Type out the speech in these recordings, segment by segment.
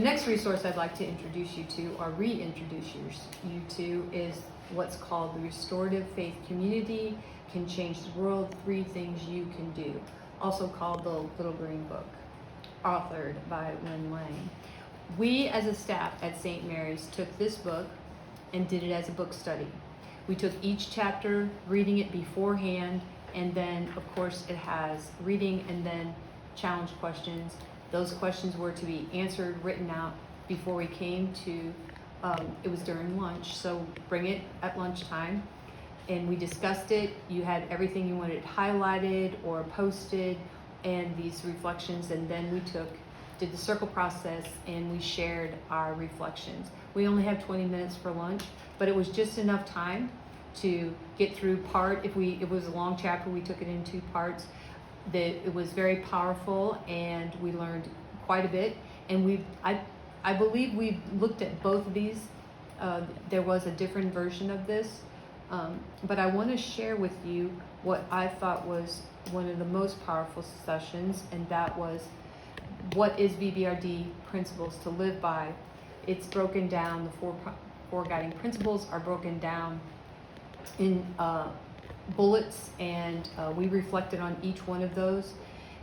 next resource I'd like to introduce you to, or reintroduce you to, is what's called the Restorative Faith Community Can Change the World, 3 Things You Can Do, also called the Little Green Book, authored by Lynn Lang. We as a staff at St. Mary's took this book and did it as a book study. We took each chapter, reading it beforehand, and then of course it has reading and then challenge questions. Those questions were to be answered, written out before we came to, it was during lunch, so bring it at lunchtime. And we discussed it. You had everything you wanted highlighted or posted and these reflections, and then we did the circle process and we shared our reflections. We only had 20 minutes for lunch, but it was just enough time to get through it was a long chapter, we took it in 2 parts. It was very powerful and we learned quite a bit. And I believe we looked at both of these. There was a different version of this, but I want to share with you what I thought was one of the most powerful sessions, and that was, what is VBRD principles to live by? It's broken down, the four guiding principles are broken down in bullets, and we reflected on each one of those,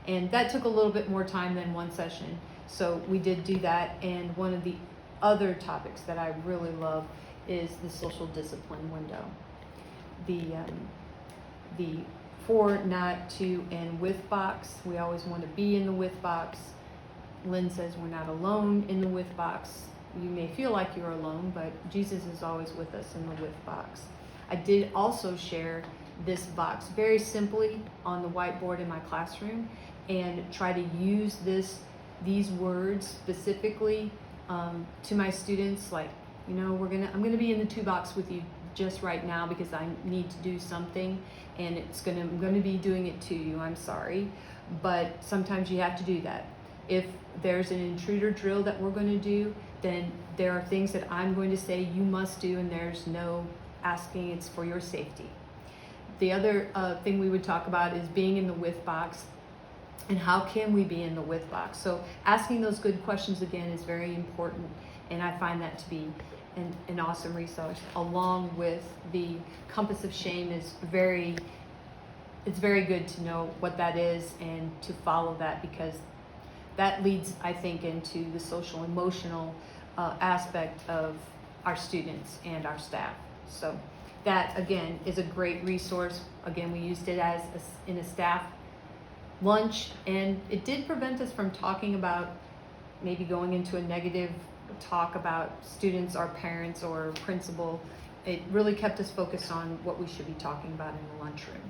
and that took a little bit more time than one session, so we did do that. And one of the other topics that I really love is the social discipline window, the for, not, to, and with box. We always want to be in the with box. Lynn says we're not alone in the with box. You may feel like you're alone, but Jesus is always with us in the with box. I did also share this box very simply on the whiteboard in my classroom and try to use these words specifically to my students, like, you know, I'm gonna be in the 2 box with you just right now because I need to do something, and I'm gonna be doing it to you. I'm sorry, but sometimes you have to do that. If there's an intruder drill that we're going to do, then there are things that I'm going to say you must do, and there's no asking, it's for your safety. The other thing we would talk about is being in the with box, and how can we be in the with box. So asking those good questions again is very important, and I find that to be an awesome resource, along with the compass of shame. It's very good to know what that is and to follow that, because that leads, I think, into the social emotional aspect of our students and our staff. So that again is a great resource. Again, we used it in a staff lunch, and it did prevent us from talking about maybe going into a negative talk about students or parents or principal. It really kept us focused on what we should be talking about in the lunchroom.